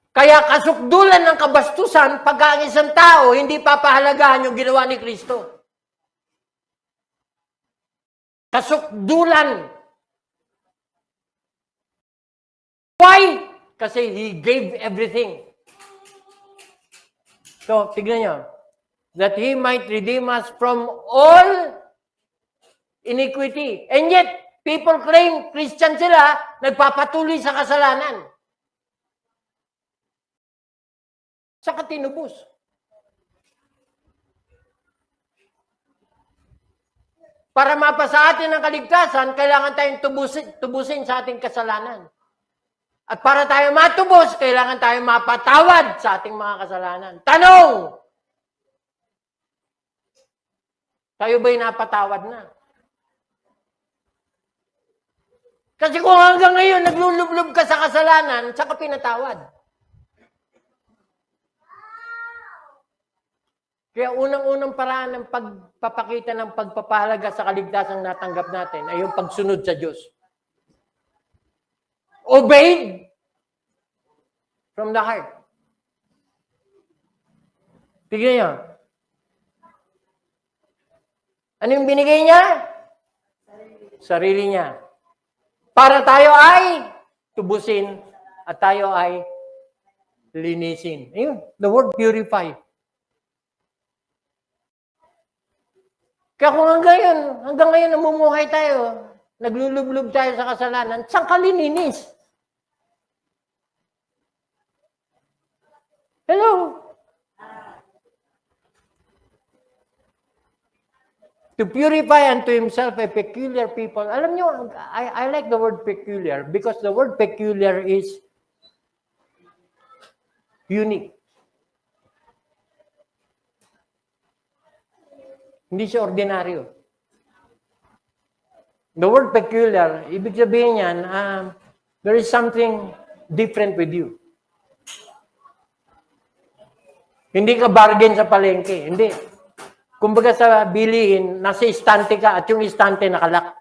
Kaya kasukdulan ng kabastusan pag ang isang tao hindi papahalagahan yung ginawa ni Kristo. Kasukdulan. Why? Kasi He gave everything. So, tignan nyo. That He might redeem us from all iniquity. And yet, people claim Christian sila, nagpapatuloy sa kasalanan. Saka tinubos. Para mapasa atin ang kaligtasan, kailangan tayong tubusin sa ating kasalanan. At para tayo matubos, kailangan tayo mapatawad sa ating mga kasalanan. Tanong! Tayo ba'y napatawad na? Kasi kung hanggang ngayon naglulublob ka sa kasalanan, saka pinatawad. Kaya unang-unang paraan ng pagpapakita ng pagpapahalaga sa kaligtasang natanggap natin ay yung pagsunod sa Diyos. Obeyed from the heart. Tignan niyo. Ano yung binigay niya? Sarili niya. Para tayo ay tubusin at tayo ay linisin. Ayun, the word purify. Kaya kung hanggang ngayon namumuhay tayo, naglulublob tayo sa kasalanan, saan ka lininis? Hello? To purify unto himself a peculiar people. Alam nyo, I like the word peculiar because the word peculiar is unique. Hindi siya ordinaryo. The word peculiar, ibig sabihin yan, there is something different with you. Hindi ka bargain sa palengke. Hindi. Kumbaga sa bilihin, nasa istante ka at yung istante nakalak.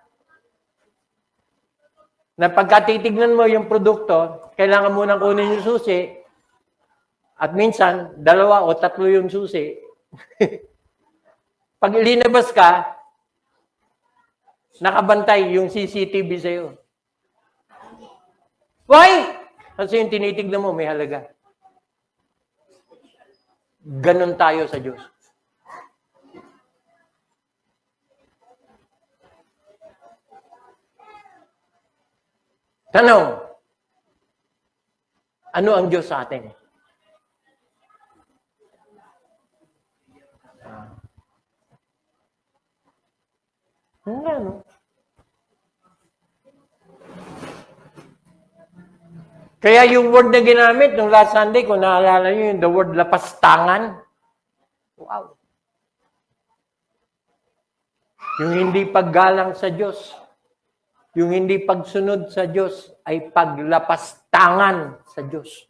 Na pagka titignan mo yung produkto, kailangan mo nang kunin yung susi at minsan, 2 o 3 yung susi. Pag ilinabas ka, nakabantay yung CCTV sa'yo. Why? Kasi yung tinitignan mo, may halaga. Ganon tayo sa Diyos. Tanong, ano ang Diyos sa atin? Ano? Kaya yung word na ginamit nung last Sunday, kung naalala nyo yung the word lapastangan, wow. Yung hindi paggalang sa Diyos, yung hindi pagsunod sa Diyos ay paglapastangan sa Diyos.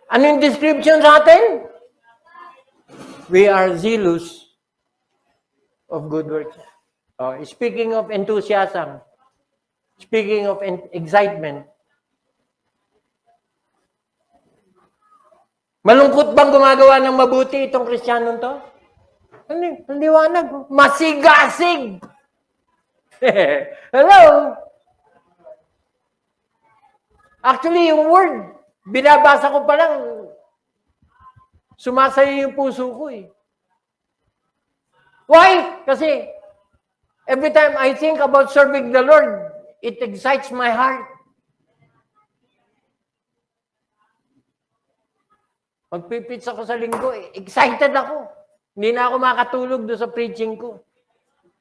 Ano yung description sa atin? We are zealous of good works. Speaking of enthusiasm, speaking of excitement, malungkot bang gumagawa ng mabuti itong Kristiyanong to? Ang liwanag. Masigasig! Hello? Actually, yung word, binabasa ko pa lang, sumasayo yung puso ko eh. Why? Kasi every time I think about serving the Lord, it excites my heart. Magpipits ako sa linggo, excited ako. Hindi na ako makatulog doon sa preaching ko.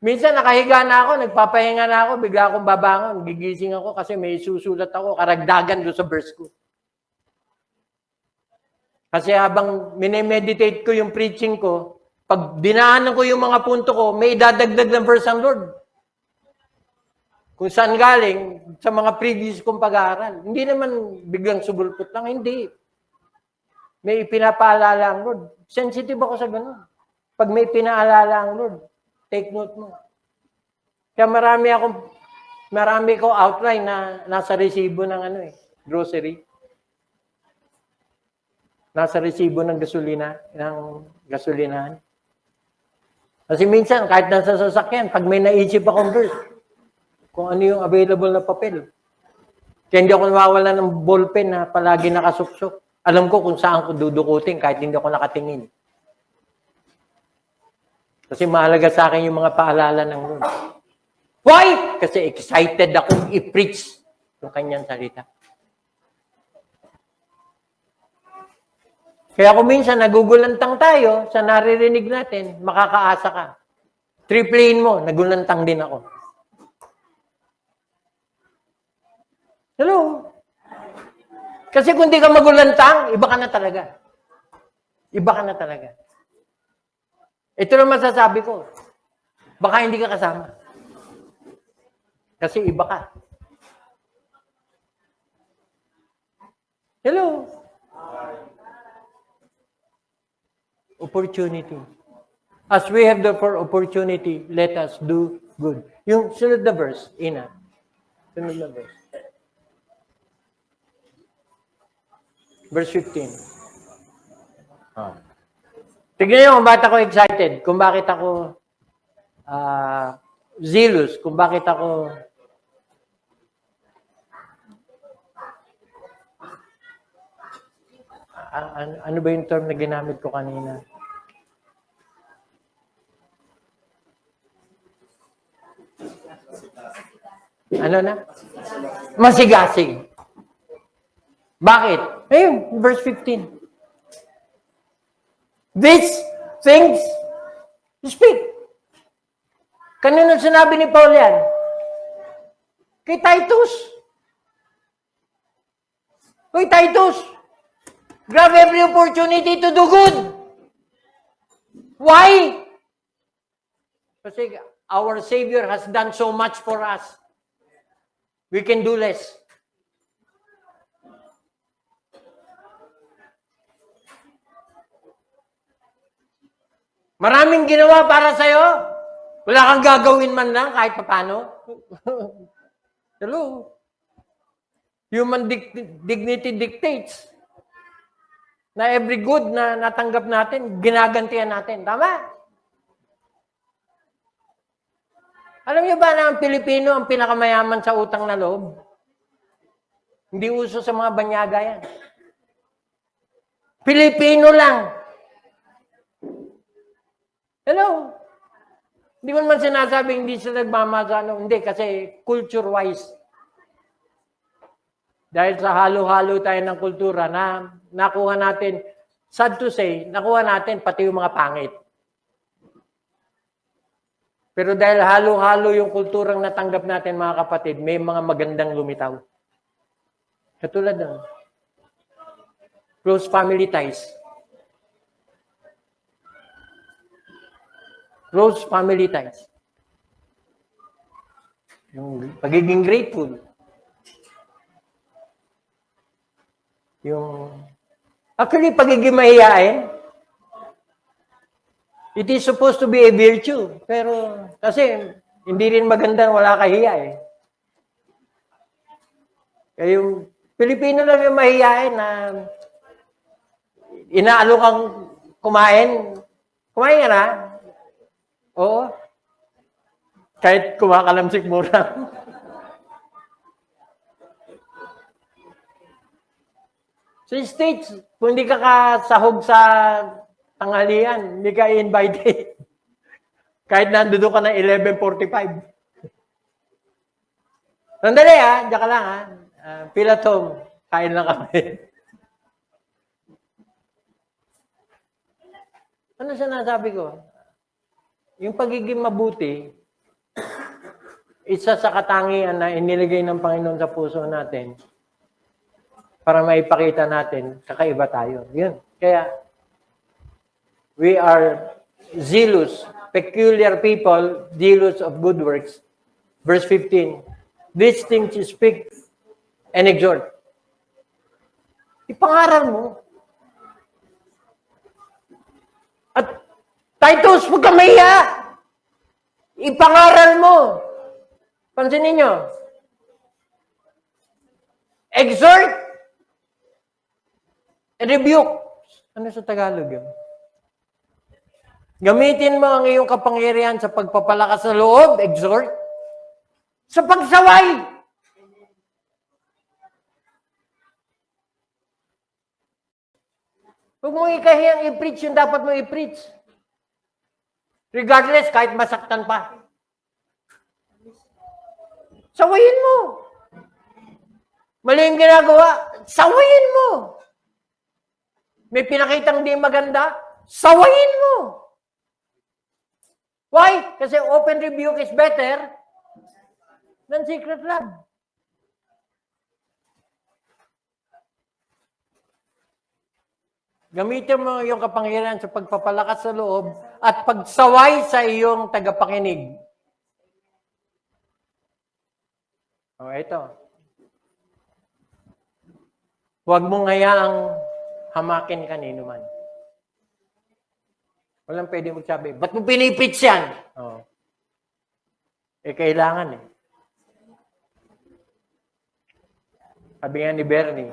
Minsan nakahiga na ako, nagpapahinga na ako, bigla akong babangon, gigising ako kasi may susulat ako, karagdagan doon sa verse ko. Kasi habang minemeditate ko yung preaching ko, pag dinaanan ko yung mga punto ko, may idadagdag ng verse ang Lord. Kung saan galing, sa mga previous kong pag-aaral. Hindi naman biglang subulpot lang, hindi. May pinapaalala ang Lord. Sensitive ako sa ganun. Pag may pinaalala ang Lord, take note mo. Kaya marami akong Marami ko outline na nasa resibo ng grocery. Nasa resibo ng gasolinahan. Kasi minsan, kahit nasa sasakyan, pag may naisip akong verse, kung ano yung available na papel. Kaya hindi ako nawawala ng ballpen na palagi nakasuksok. Alam ko kung saan ko dudukutin kahit hindi ako nakatingin. Kasi mahalaga sa akin yung mga paalala ng Lord. Why? Kasi excited akong i-preach yung kanyang salita. Kaya kung minsan nagugulantang tayo sa naririnig natin, makakaasa ka. Triplein mo, nagulantang din ako. Hello? Kasi kung di ka magulantang, iba ka na talaga. Iba ka na talaga. Ito lang masasabi ko. Baka hindi ka kasama. Kasi iba ka. Hello? Opportunity. As we have the opportunity, let us do good. Yung sunod na verse, Ina. Sunod na verse. Verse 15. Tignan niyo kung bakit ako excited, kung bakit ako zealous, kung bakit ako ano ba yung term na ginamit ko kanina? Ano na? Masigasig. Bakit? Ayun, verse 15. These things speak. Kanino sinabi ni Paul yan? Kay Titus. Kay Titus. Grab every opportunity to do good. Why? Kasi our Savior has done so much for us. We can do less. Maraming ginawa para sa'yo. Wala kang gagawin man lang kahit papano. Hello? Human dignity dictates na every good na natanggap natin, ginagantihan natin. Tama? Alam niyo ba na ang Pilipino ang pinakamayaman sa utang na loob? Hindi uso sa mga banyaga yan. Pilipino lang. Hello? Hindi ko naman sinasabing hindi sila nagmamagano. Hindi, kasi culture-wise. Dahil sa halo-halo tayo ng kultura na nakuha natin, sad to say, nakuha natin pati yung mga pangit. Pero dahil halo-halo yung kulturang natanggap natin, mga kapatid, may mga magandang lumitaw. Katulad ng close family ties. Close family ties. Yung pagiging grateful. Yung actually, pagiging mahihain, it is supposed to be a virtue. Pero kasi hindi rin maganda wala kahiya eh. Kaya yung Pilipino lang yung mahihain na inaalok kang kumain. Kumain ka na? Oo. Kahit kumakalamsik mo lang. Sa States, kung hindi ka kasahog sa tanghalian, hindi ka invited. Kahit nandoon ka na 11:45. Sandali diyan ka lang feel at home. Kain lang kami. Ano sinasabi ko? Yung pagiging mabuti, isa sa katangian na inilagay ng Panginoon sa puso natin para maipakita natin, kakaiba tayo. Yun. Kaya, we are zealous, peculiar people, zealous of good works. Verse 15, these things you speak and exhort. Ipangaral mo. At Titus, huwag ka mahiya. Ipangaral mo. Pansinin nyo, exhort, and rebuke. Ano sa Tagalog yun? Gamitin mo ang iyong kapangyarihan sa pagpapalakas sa loob, exhort, sa pagsaway. Huwag mo ikahiyang i-preach yung dapat mo i-preach. Regardless, kahit masaktan pa. Sawayin mo. Mali yung ginagawa, sawayin mo. May pinakitang di maganda, sawayin mo. Why? Kasi open rebuke is better than secret love. Gamitin mo yung kapangyarihan sa pagpapalakas sa loob at pagsaway sa iyong tagapakinig. O, ito. Huwag mong hayaang hamakin kanino man. Walang pwede magsabi, ba't mo pinipitch yan? Oh. Kailangan eh. Sabi nga ni Bernie,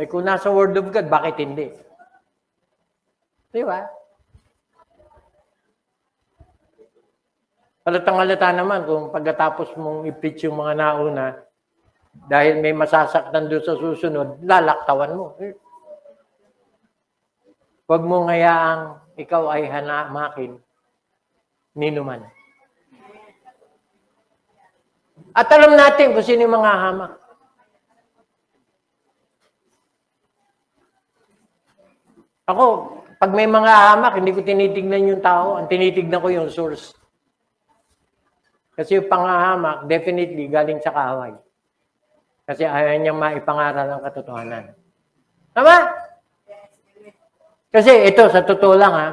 kung nasa Word of God, bakit hindi? Di ba? Halatang-halata naman kung pagkatapos mong i-preach yung mga nauna, dahil may masasaktan doon sa susunod, lalaktawan mo. Huwag mong hayaang ikaw ay hanamakin nino man. At alam natin kung sino yung mga hamak. Ako, pag may mga hamak, hindi ko tinitignan yung tao. Ang tinitignan ko yung source. Kasi yung panghahamak, definitely galing sa kaaway. Kasi ayaw niyang maipangaral ang katotohanan. Tama? Kasi ito, sa totoo lang ha,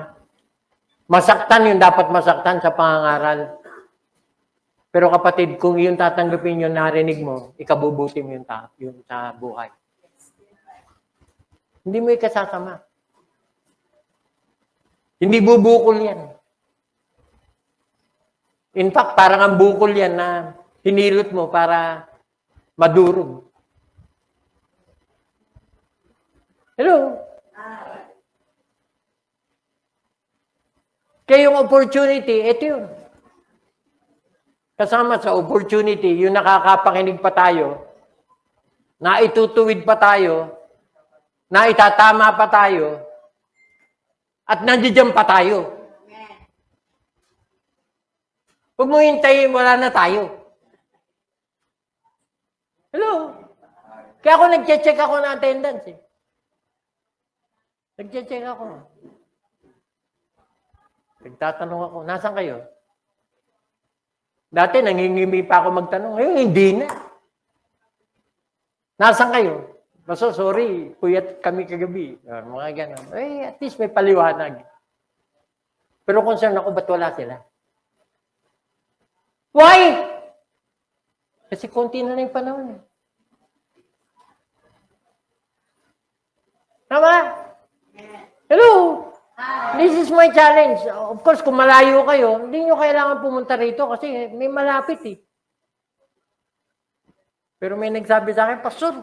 masaktan yung dapat masaktan sa pangangaral. Pero kapatid, kung yung tatanggapin yung narinig mo, ikabubuti mo yung sa buhay. Hindi mo ikasasama. Hindi bubukol yan. In fact, parang ang bukol yan na hinilot mo para madurog. Hello? Kaya yung opportunity, ito yun. Kasama sa opportunity, yung nakakapakinig pa tayo, na itutuwid pa tayo, na itatama pa tayo, at nandiyan pa tayo. Huwag mo hintayin, wala na tayo. Hello? Kaya ako nag-check ako ng attendance eh. Nag-check ako. Nagtatanong ako, nasan kayo? Dati nangingimi pa ako magtanong, hindi na. Nasan kayo? Basta sorry, puyat kami kagabi. Mga gano'n. At least may paliwanag. Pero concern ako, ba't wala sila? Why? Kasi konti na yung panahon. Tama? Hello? This is my challenge. Of course, kung malayo kayo, hindi nyo kailangan pumunta rito kasi may malapit eh. Pero may nagsabi sa akin, Pastor,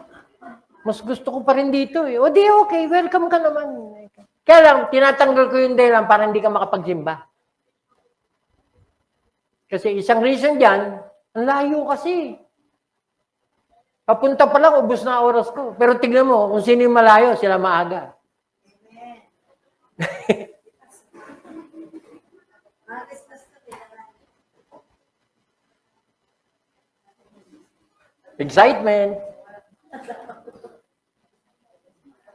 mas gusto ko pa rin dito eh. O di okay, welcome ka naman. Kaya lang, tinatanggal ko yung dahilan para hindi ka makapagsimba. Kasi isang reason dyan, ang layo kasi. Papunta pa lang, ubos na oras ko. Pero tignan mo, kung sino yung malayo, sila maaga. Excitement.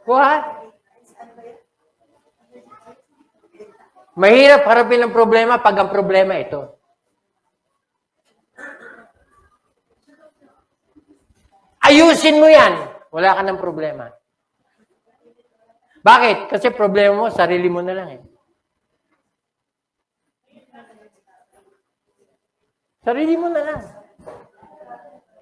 What? Mahirap harapin ang problema pag ang problema ito. Ayusin mo yan. Wala ka ng problema. Bakit? Kasi problema mo, sarili mo na lang eh. Sarili mo na lang.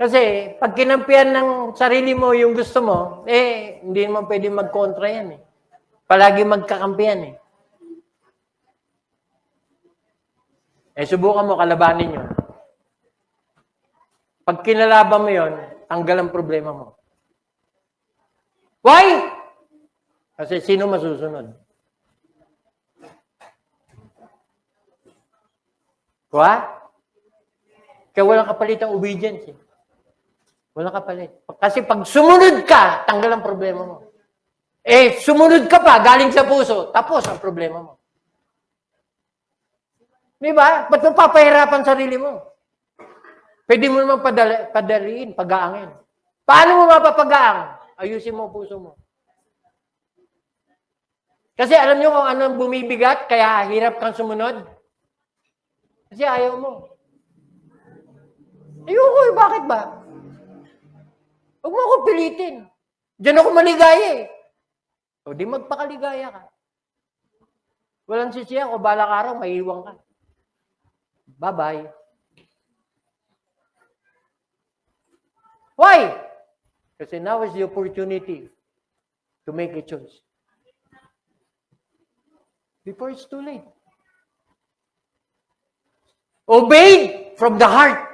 Kasi pag kinampihan ng sarili mo yung gusto mo, hindi naman pwede mag-kontra yan eh. Palagi magkakampihan eh. Subukan mo, kalabanin yun. Pag kinalaban mo yun, tanggal ang problema mo. Why? Kasi sino masusunod? What? Kaya walang kapalit ang obedience. Eh. Walang kapalit. Kasi pag sumunod ka, tanggal ang problema mo. Eh, sumunod ka pa, galing sa puso, tapos ang problema mo. Di ba? Ba't mo papahirapan sarili mo? Pwede mo naman padaliin, pag-aangin. Paano mo mapapag-aang? Ayusin mo ang puso mo. Kasi alam nyo kung ano ang bumibigat, kaya hirap kang sumunod? Kasi ayaw mo. Ayoko eh, bakit ba? Huwag mo ako pilitin. Diyan ako maligaya eh. O di magpakaligaya ka. Walang sisiya ko, balang araw, maiiwan ka. Bye-bye. Why? Kasi now is the opportunity to make a choice. Before it's too late. Obey from the heart.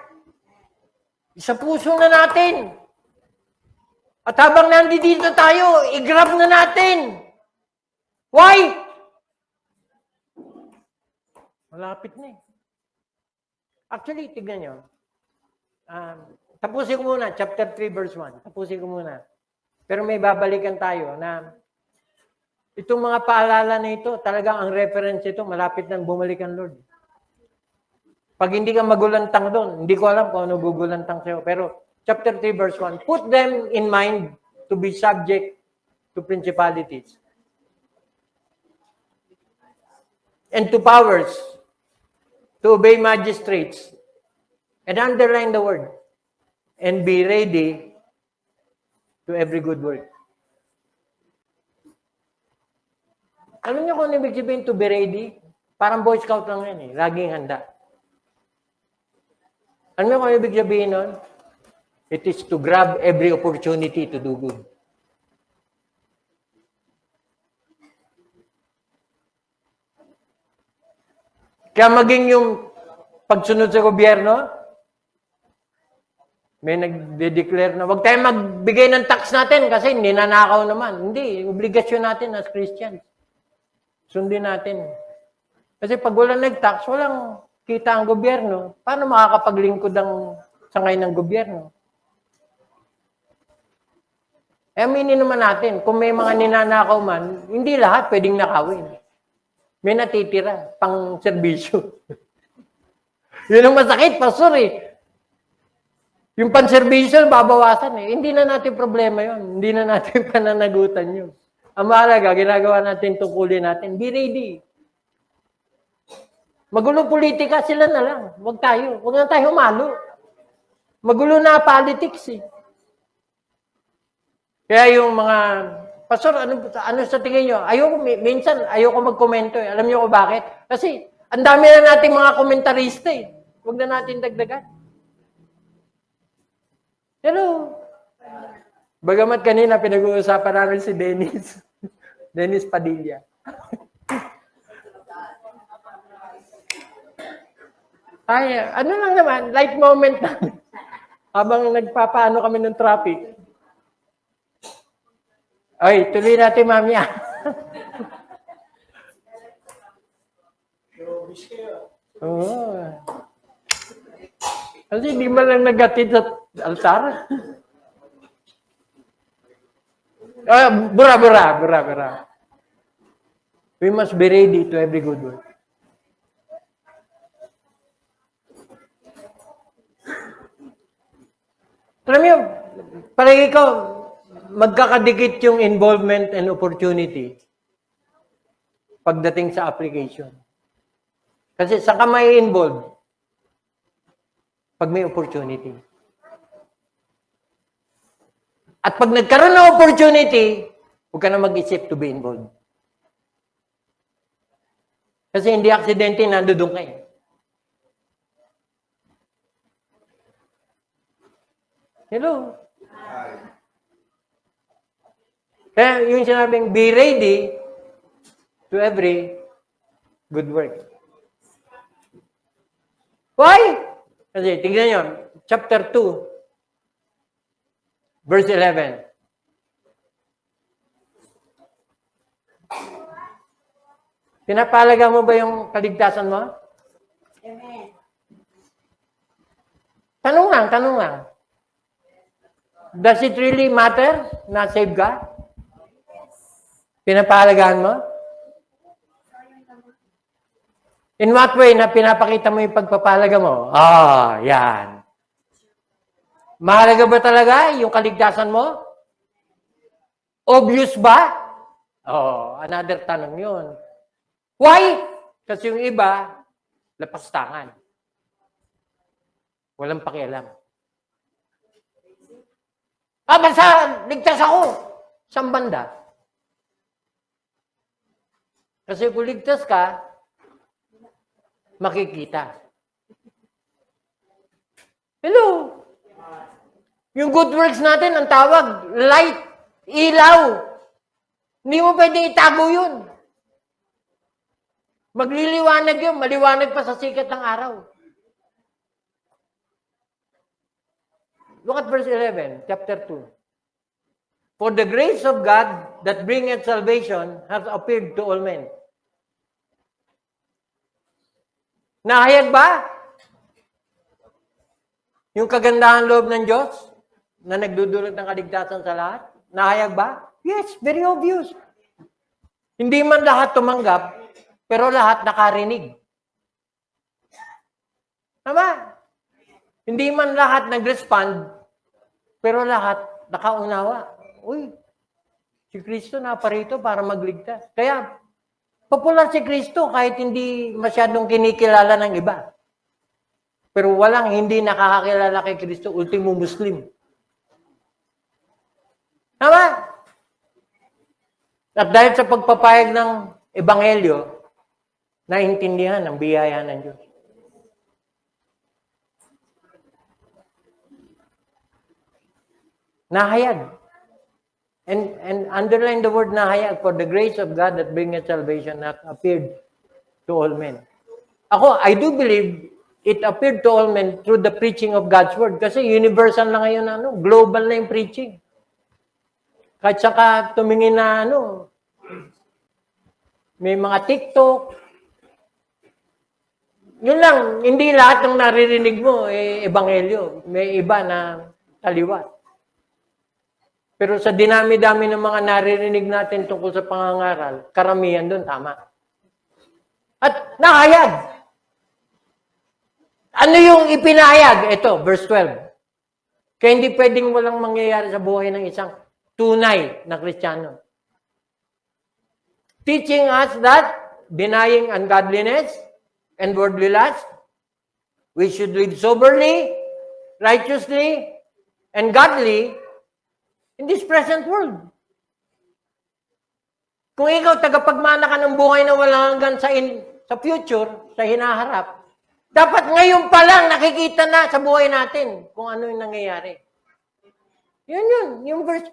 Sa puso na natin. At habang nandito tayo, i-grab na natin. Why? Malapit na eh. Actually, tignan nyo. Tapusin ko muna, chapter 3, verse 1. Tapusin ko muna. Pero may babalikan tayo na itong mga paalala na ito, talagang ang reference ito, malapit nang bumalik ang Lord. Pag hindi ka magulantang doon, hindi ko alam kung ano gugulantang sa'yo. Pero chapter 3, verse 1, put them in mind to be subject to principalities and to powers, to obey magistrates, and underline the word, and be ready to every good work. Alam niyo kung ano ibig sabihin to be ready? Parang Boy Scout lang yan eh, laging handa. Alam niyo kung ano ibig sabihin nun? It is to grab every opportunity to do good. Kaya maging yung pagsunod sa gobyerno, may nagde-declare na, huwag tayong magbigay ng tax natin kasi ninanakaw naman. Hindi, obligasyon natin as Christians. Sundin natin. Kasi pag wala nag-tax, walang kita ang gobyerno. Paano makakapaglingkod ang sangay ng gobyerno? Eh, aminin naman natin, kung may mga ninanakaw man, hindi lahat pwedeng nakawin. May natitira, pang serbisyo. Yun ang masakit, pastor eh. Yung pan-serbisyo, babawasan eh. Hindi na natin problema yun. Hindi na natin pananagutan yun. Ang mahalaga, ginagawa natin, tungkulin natin, be ready. Magulong politika, sila na lang. Huwag tayo. Huwag na tayo humalo. Magulo na politics eh. Kaya yung mga, pastor, ano sa tingin nyo? Minsan, ayoko magkomento eh. Alam nyo ko bakit? Kasi, ang dami na nating mga komentarista eh. Huwag na natin dagdagan. Hello. Bagamat kanina pinag-uusapan namin si Dennis. Dennis Padilla. Ay, ano lang naman, light moment namin. Habang nagpapaano kami ng traffic. Ay, tuloy natin mamaya. Oo. Kasi hindi man lang nagatid sa altar. Bura. We must be ready to every good work. Alam mo, palagi ko, magkakadikit yung involvement and opportunity pagdating sa application. Kasi saan ka may involve? Pag may opportunity. At pag nagkaroon ng opportunity, huwag ka na mag-isip to be involved. Kasi hindi aksidente, nandoon ka eh. Hello? Kaya yung sinabing, be ready to every good work. Why? Kasi tingnan nyo, chapter 2, verse 11. Pinapahalaga mo ba yung kaligtasan mo? Amen. Tanong lang. Does it really matter na save ka? Pinapahalagaan mo? In what way na pinapakita mo yung pagpapahalaga mo? Yan. Mahalaga ba talaga yung kaligtasan mo? Obvious ba? Another tanong yun. Why? Kasi yung iba, lapastangan. Walang pakialam. Basta ligtas ako. Saan banda? Kasi kung ligtas ka, makikita. Hello? Yung good works natin, ang tawag, light, ilaw. Hindi mo pwede itago yun. Magliliwanag yun, maliwanag pa sa sikat ng araw. Look at verse 11, chapter 2. For the grace of God that bringeth salvation has appeared to all men. Nahayag ba? Yung kagandahan loob ng Diyos na nagdudulot ng kaligtasan sa lahat? Nahayag ba? Yes, very obvious. Hindi man lahat tumanggap, pero lahat nakarinig. Tama? Hindi man lahat nag-respond, pero lahat nakaunawa. Uy, si Kristo naparito para magligtas. Kaya, popular si Kristo kahit hindi masyadong kinikilala ng iba. Pero walang hindi nakakakilala kay Kristo, ultimo Muslim. Tama? At dahil sa pagpapayag ng Ebanghelyo, naintindihan ang biyaya ng Diyos. Nahayag. And underline the word nahayag, for the grace of God that bringeth salvation hath appeared to all men. I do believe it appeared to all men through the preaching of God's word. Kasi universal na ngayon, global na yung preaching. Kahit saka tumingin na, may mga TikTok. Yun lang, hindi lahat ng naririnig mo, ebanghelyo. May iba na taliwas. Pero sa dinami-dami ng mga naririnig natin tungkol sa pangangaral, karamihan doon, tama. At nahayag. Ano yung ipinahayag? Ito, verse 12. Kaya hindi pwedeng walang mangyayari sa buhay ng isang tunay na Kristiyano. Teaching us that, denying ungodliness and worldly lust, we should live soberly, righteously, and godly in this present world. Kung ikaw tagapagmana ka ng buhay na walang hanggan sa future, sa hinaharap, dapat ngayon pa lang nakikita na sa buhay natin kung ano yung nangyayari. Yun, yung verse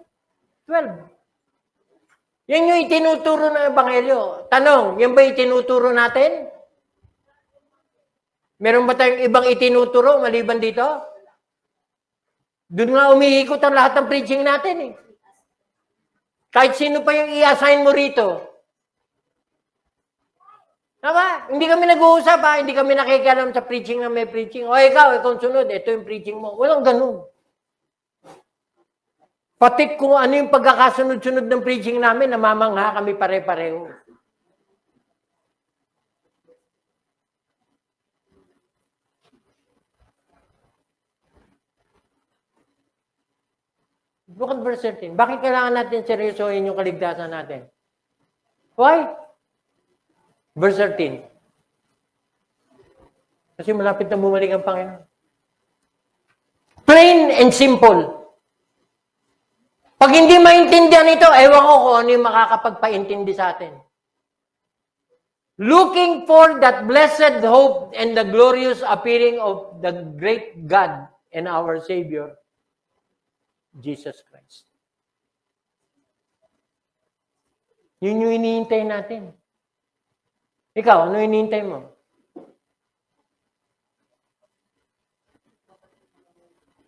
12. Yan yung itinuturo ng Ebanghelyo. Tanong, yan ba itinuturo natin? Meron ba tayong ibang itinuturo maliban dito? Doon nga umiikot ang lahat ng preaching natin eh. Kahit sino pa yung i-assign mo rito. Tama? Hindi kami nag-uusap ha. Hindi kami nakikialam sa preaching na may preaching. O ikaw sunod. Ito yung preaching mo. Walang ganun. Pati kung ano yung pagkakasunod-sunod ng preaching namin, namamangha kami pare-pareho. Look at verse 13. Bakit kailangan natin seryosohin yung kaligtasan natin? Why? Verse 13. Kasi malapit na bumalik ang Panginoon. Plain and simple. Pag hindi maintindihan ito, ewan ko kung ano yung makakapagpaintindi sa atin. Looking for that blessed hope and the glorious appearing of the great God and our Savior, Jesus Christ. Yun yung hinihintay natin. Ikaw, ano hinihintay mo?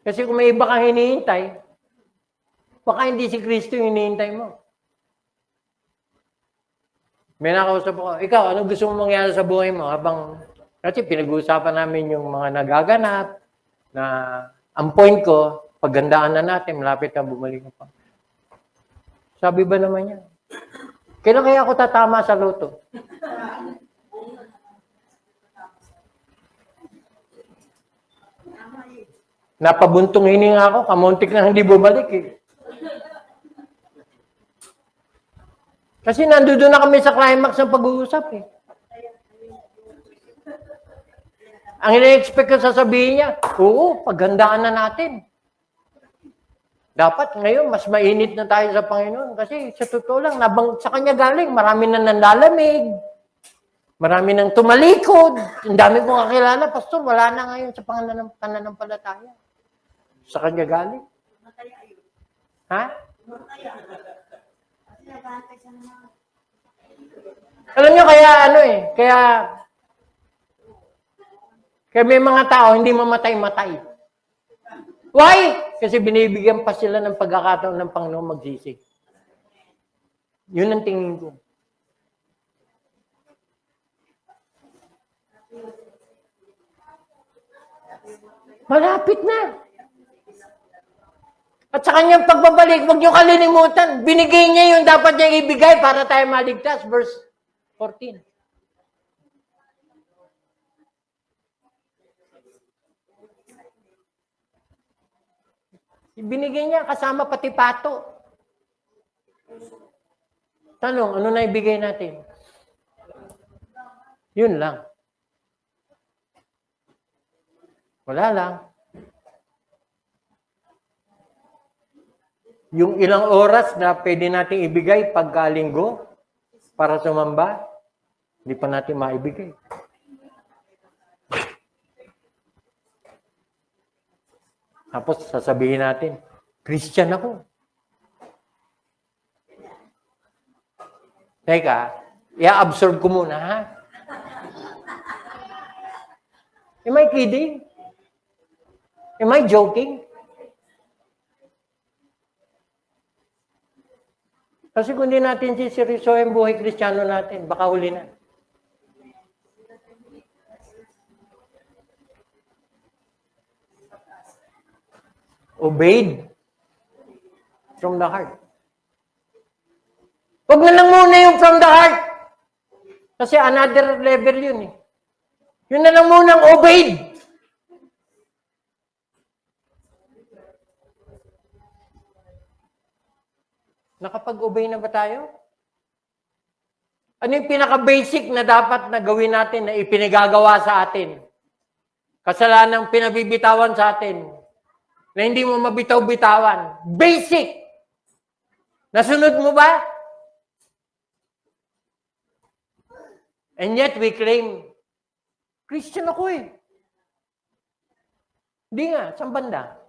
Kasi kung may iba kang hinihintay, baka hindi si Kristo yung hinihintay mo. May nakausap ako, ikaw, ano gusto mong mangyari sa buhay mo? Habang, kasi pinag-uusapan namin yung mga nagaganap, na ang point ko, paggandaan na natin, malapit na bumalik pa. Sabi ba naman niya, kailan kaya ako tatama sa loto? Napabuntong hininga ako, kamuntik na hindi bumalik eh. Kasi nandoon na kami sa climax ng pag-uusap eh. Ang ina-expect ko sasabihin niya, oo, paggandaan na natin. Dapat ngayon, mas mainit na tayo sa Panginoon. Kasi sa totoo lang, sa kanya galing, marami na nanlalamig. Marami nang tumalikod. Ang dami kong kakilala, Pastor, wala na ngayon sa pananampalataya. Sa kanya galing. Ha? Alam niyo, kaya may mga tao hindi mamatay-matay. Why? Kasi binibigyan pa sila ng pagkakataon ng Panginoon magsisi. Yun ang tingin ko. Malapit na. At sa kanyang pagbabalik, huwag niyo kalilimutan, binigay niya yung dapat niya ibigay para tayo maligtas. Verse 14. Binigay niya kasama pati pato. Tanong, ano na ibigay natin? Yun lang. Wala lang. Yung ilang oras na pwede nating ibigay pagkalinggo para sumamba, hindi pa natin maibigay. Tapos sasabihin natin, Christian ako. Teka, i-absorb ko muna, ha? Am I kidding? Am I joking? Kasi kung di natin siseryoso yung buhay Kristiyano natin, baka huli na. Obeyed from the heart. Huwag na lang muna yung from the heart. Kasi another level yun eh. Yun na lang muna ang obeyed. Nakapag-obey na ba tayo? Ano yung pinaka-basic na dapat na gawin natin na ipinagagawa sa atin? Kasalanang pinabibitawan sa atin na hindi mo mabitaw-bitawan. Basic! Nasunod mo ba? And yet we claim, Christian ako eh. Hindi nga, saan banda?